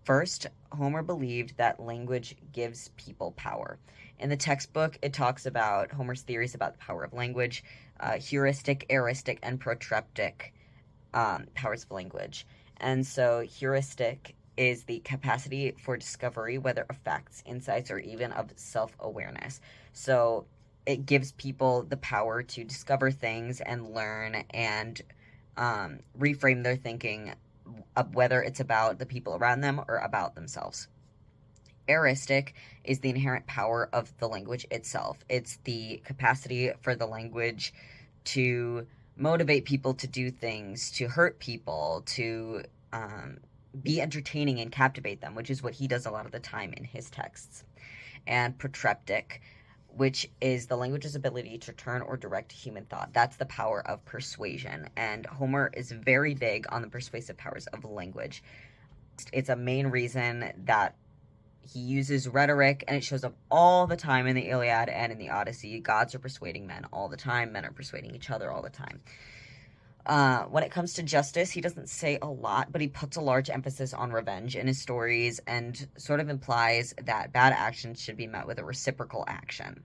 First, Homer believed that language gives people power. In the textbook, it talks about Homer's theories about the power of language, heuristic, eristic, and protreptic powers of language. And so, heuristic is the capacity for discovery, whether of facts, insights, or even of self awareness. So, it gives people the power to discover things and learn and reframe their thinking, whether it's about the people around them or about themselves. Eristic is the inherent power of the language itself. It's the capacity for the language to motivate people to do things, to hurt people, to be entertaining and captivate them, which is what he does a lot of the time in his texts. And protreptic, which is the language's ability to turn or direct human thought. That's the power of persuasion. And Homer is very big on the persuasive powers of language. It's a main reason that he uses rhetoric, and it shows up all the time in the Iliad and in the Odyssey. Gods are persuading men all the time. Men are persuading each other all the time. When it comes to justice, he doesn't say a lot, but he puts a large emphasis on revenge in his stories and sort of implies that bad actions should be met with a reciprocal action.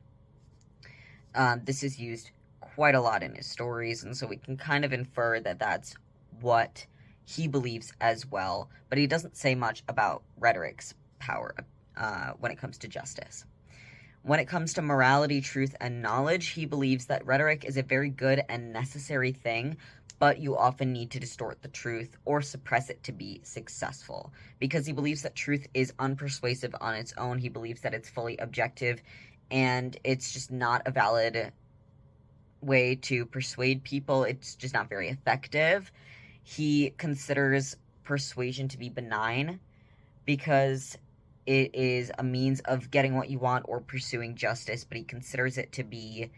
This is used quite a lot in his stories, and so we can kind of infer that that's what he believes as well, but he doesn't say much about rhetoric's power when it comes to justice. When it comes to morality, truth, and knowledge, he believes that rhetoric is a very good and necessary thing, but you often need to distort the truth or suppress it to be successful, because he believes that truth is unpersuasive on its own. He believes that it's fully objective, and it's just not a valid way to persuade people. It's just not very effective. He considers persuasion to be benign because it is a means of getting what you want or pursuing justice, but he considers it to be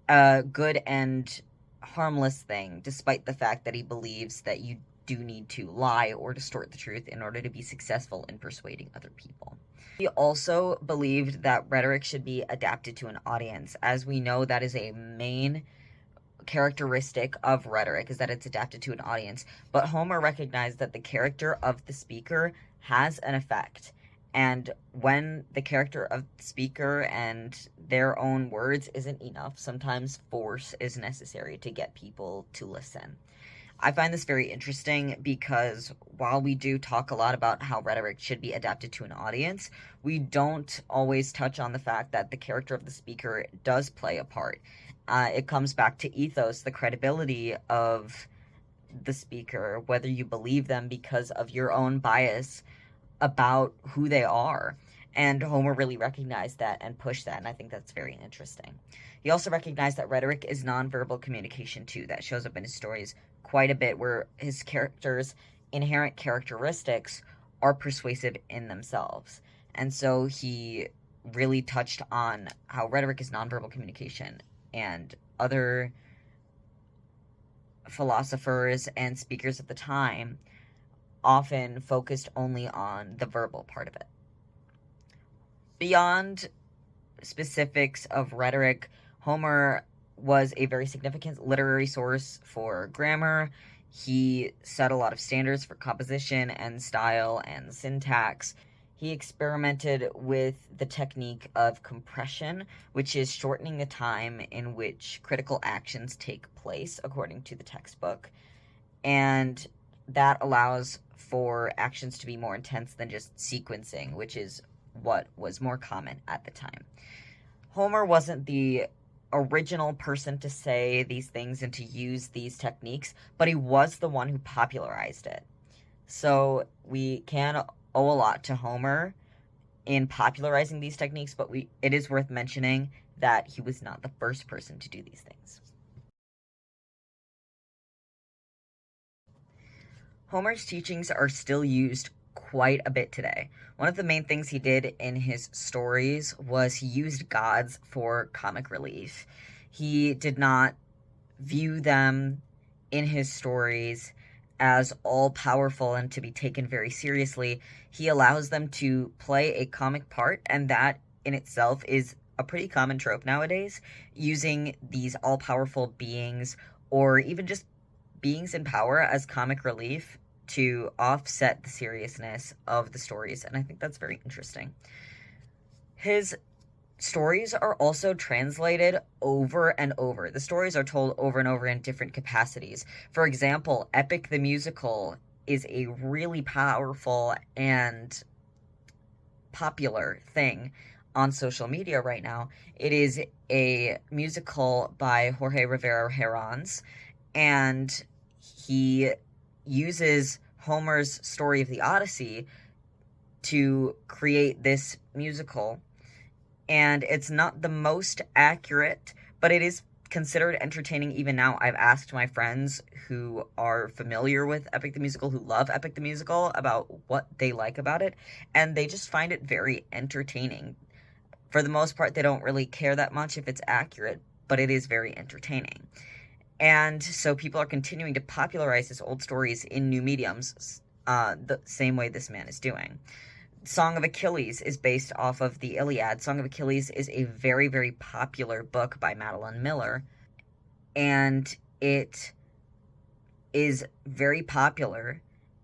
a good and harmless thing, despite the fact that he believes that you do need to lie or distort the truth in order to be successful in persuading other people. He also believed that rhetoric should be adapted to an audience. As we know, that is a main characteristic of rhetoric, is that it's adapted to an audience. But Homer recognized that the character of the speaker has an effect. And when the character of the speaker and their own words isn't enough, sometimes force is necessary to get people to listen. I find this very interesting because while we do talk a lot about how rhetoric should be adapted to an audience, we don't always touch on the fact that the character of the speaker does play a part. It comes back to ethos, the credibility of the speaker, whether you believe them because of your own bias about who they are. And Homer really recognized that and pushed that, and I think that's very interesting. He also recognized that rhetoric is nonverbal communication too. That shows up in his stories quite a bit, where his characters' inherent characteristics are persuasive in themselves. And so he really touched on how rhetoric is nonverbal communication, and other philosophers and speakers at the time often focused only on the verbal part of it. Beyond specifics of rhetoric, Homer was a very significant literary source for grammar. He set a lot of standards for composition and style and syntax. He experimented with the technique of compression, which is shortening the time in which critical actions take place, according to the textbook. And that allows for actions to be more intense than just sequencing, which is what was more common at the time. Homer wasn't the original person to say these things and to use these techniques, but he was the one who popularized it. So we can owe a lot to Homer in popularizing these techniques, but it is worth mentioning that he was not the first person to do these things. Homer's teachings are still used quite a bit today. One of the main things he did in his stories was he used gods for comic relief. He did not view them in his stories as all-powerful and to be taken very seriously. He allows them to play a comic part, and that in itself is a pretty common trope nowadays, using these all-powerful beings or even just beings in power as comic relief to offset the seriousness of the stories, and I think that's very interesting. His stories are also translated over and over. The stories are told over and over in different capacities. For example, Epic the Musical is a really powerful and popular thing on social media right now. It is a musical by Jorge Rivera Herons, and he uses Homer's story of the Odyssey to create this musical. And it's not the most accurate, but it is considered entertaining even now. I've asked my friends who are familiar with Epic the Musical, who love Epic the Musical, about what they like about it, and they just find it very entertaining. For the most part, they don't really care that much if it's accurate, but it is very entertaining. And so people are continuing to popularize his old stories in new mediums, the same way this man is doing. Song of Achilles is based off of the Iliad. Song of Achilles is a very, very popular book by Madeline Miller, and it is very popular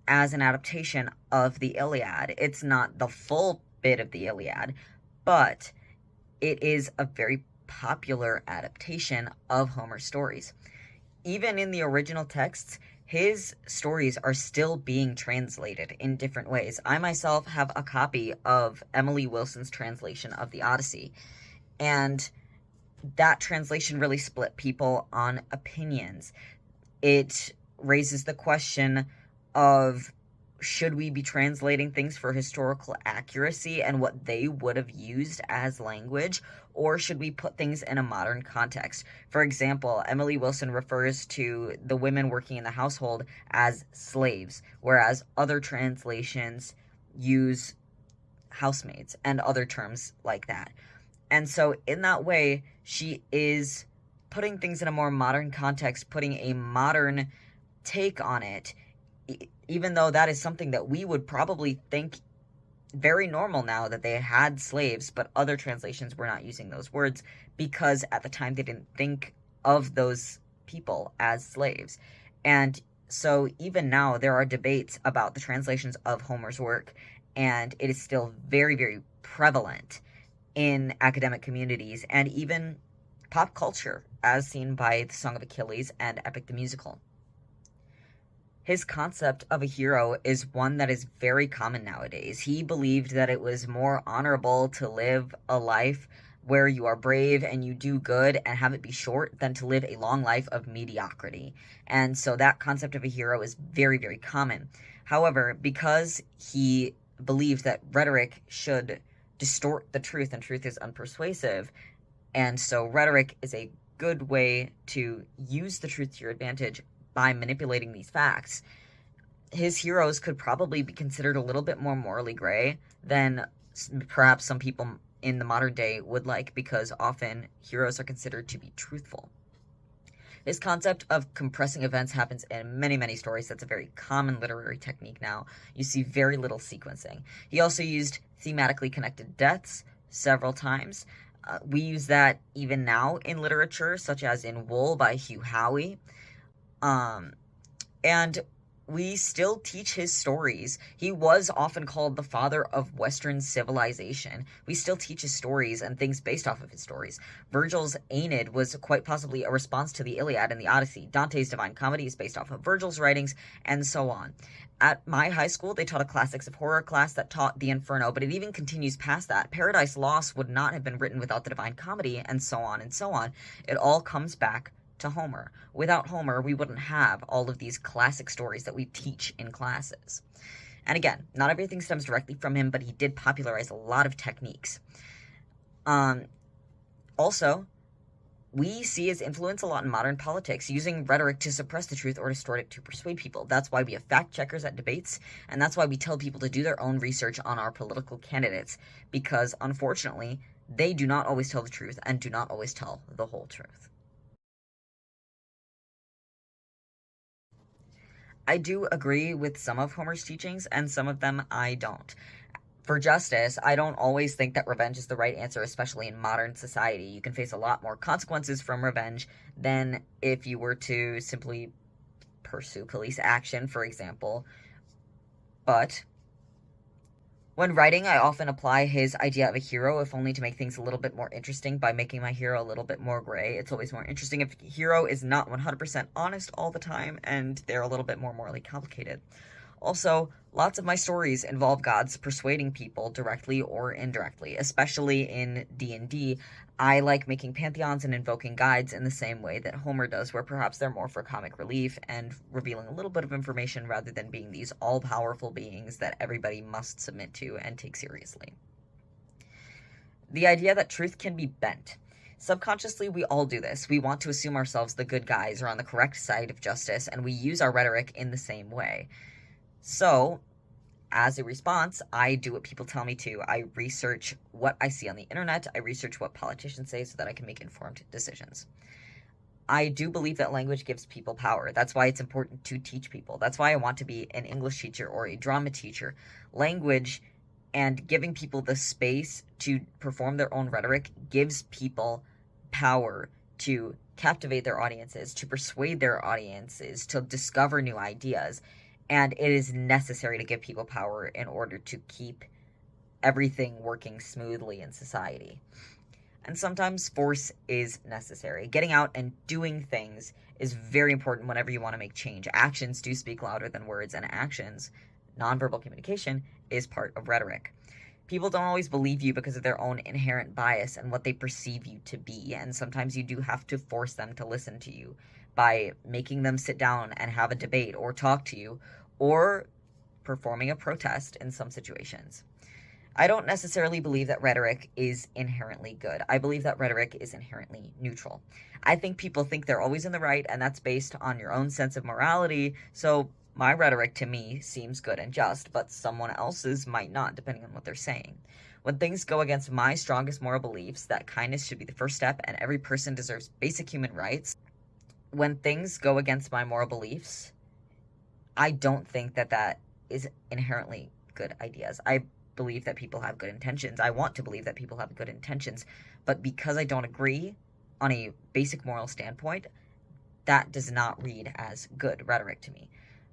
as an adaptation of the Iliad. It's not the full bit of the Iliad, but it is a very popular adaptation of Homer's stories. Even in the original texts, his stories are still being translated in different ways. I myself have a copy of Emily Wilson's translation of the Odyssey, and that translation really split people on opinions. It raises the question of, should we be translating things for historical accuracy and what they would have used as language, or should we put things in a modern context? For example, Emily Wilson refers to the women working in the household as slaves, whereas other translations use housemaids and other terms like that. And so in that way, she is putting things in a more modern context, putting a modern take on it, even though that is something that we would probably think very normal now, that they had slaves, but other translations were not using those words because at the time they didn't think of those people as slaves. And so even now there are debates about the translations of Homer's work, and it is still very, very prevalent in academic communities and even pop culture, as seen by the Song of Achilles and Epic the Musical. His concept of a hero is one that is very common nowadays. He believed that it was more honorable to live a life where you are brave and you do good and have it be short than to live a long life of mediocrity. And so that concept of a hero is very, very common. However, because he believed that rhetoric should distort the truth and truth is unpersuasive, and so rhetoric is a good way to use the truth to your advantage by manipulating these facts, his heroes could probably be considered a little bit more morally gray than perhaps some people in the modern day would like, because often heroes are considered to be truthful. This concept of compressing events happens in many, many stories. That's a very common literary technique now. You see very little sequencing. He also used thematically connected deaths several times. We use that even now in literature, such as in Wool by Hugh Howey. And we still teach his stories. He was often called the father of Western civilization. We still teach his stories and things based off of his stories. Virgil's Aeneid was quite possibly a response to the Iliad and the Odyssey. Dante's Divine Comedy is based off of Virgil's writings, and so on. At my high school, they taught a classics of horror class that taught the Inferno, but it even continues past that. Paradise Lost would not have been written without the Divine Comedy, and so on and so on. It all comes back to Homer. Without Homer, we wouldn't have all of these classic stories that we teach in classes. And again, not everything stems directly from him, but he did popularize a lot of techniques. Also, we see his influence a lot in modern politics, using rhetoric to suppress the truth or distort it to persuade people. That's why we have fact checkers at debates, and that's why we tell people to do their own research on our political candidates, because unfortunately, they do not always tell the truth and do not always tell the whole truth. I do agree with some of Homer's teachings, and some of them I don't. For justice, I don't always think that revenge is the right answer, especially in modern society. You can face a lot more consequences from revenge than if you were to simply pursue police action, for example, But when writing, I often apply his idea of a hero, if only to make things a little bit more interesting by making my hero a little bit more gray. It's always more interesting if a hero is not 100% honest all the time and they're a little bit more morally complicated. Also, lots of my stories involve gods persuading people directly or indirectly, especially in D&D. I like making pantheons and invoking guides in the same way that Homer does, where perhaps they're more for comic relief and revealing a little bit of information rather than being these all-powerful beings that everybody must submit to and take seriously. The idea that truth can be bent. Subconsciously, we all do this. We want to assume ourselves the good guys or on the correct side of justice, and we use our rhetoric in the same way. So, as a response, I do what people tell me to. I research what I see on the internet. I research what politicians say so that I can make informed decisions. I do believe that language gives people power. That's why it's important to teach people. That's why I want to be an English teacher or a drama teacher. Language and giving people the space to perform their own rhetoric gives people power to captivate their audiences, to persuade their audiences, to discover new ideas. And it is necessary to give people power in order to keep everything working smoothly in society. And sometimes force is necessary. Getting out and doing things is very important whenever you want to make change. Actions do speak louder than words, and actions, nonverbal communication, is part of rhetoric. People don't always believe you because of their own inherent bias and what they perceive you to be, and sometimes you do have to force them to listen to you by making them sit down and have a debate or talk to you, or performing a protest in some situations. I don't necessarily believe that rhetoric is inherently good. I believe that rhetoric is inherently neutral. I think people think they're always in the right, and that's based on your own sense of morality, so my rhetoric to me seems good and just, but someone else's might not, depending on what they're saying. When things go against my strongest moral beliefs, that kindness should be the first step and every person deserves basic human rights, when things go against my moral beliefs, I don't think that that is inherently good ideas. I believe that people have good intentions. I want to believe that people have good intentions, but because I don't agree on a basic moral standpoint, that does not read as good rhetoric to me.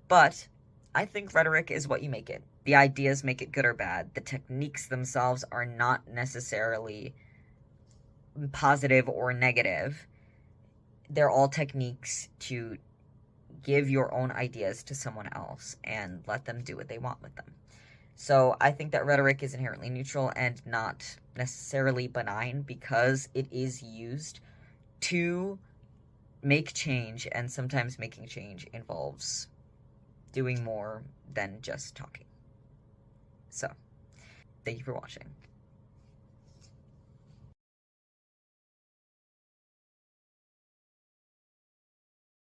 But I think rhetoric is what you make it. The ideas make it good or bad. The techniques themselves are not necessarily positive or negative. They're all techniques to give your own ideas to someone else and let them do what they want with them. So I think that rhetoric is inherently neutral and not necessarily benign because it is used to make change, and sometimes making change involves doing more than just talking. So, thank you for watching.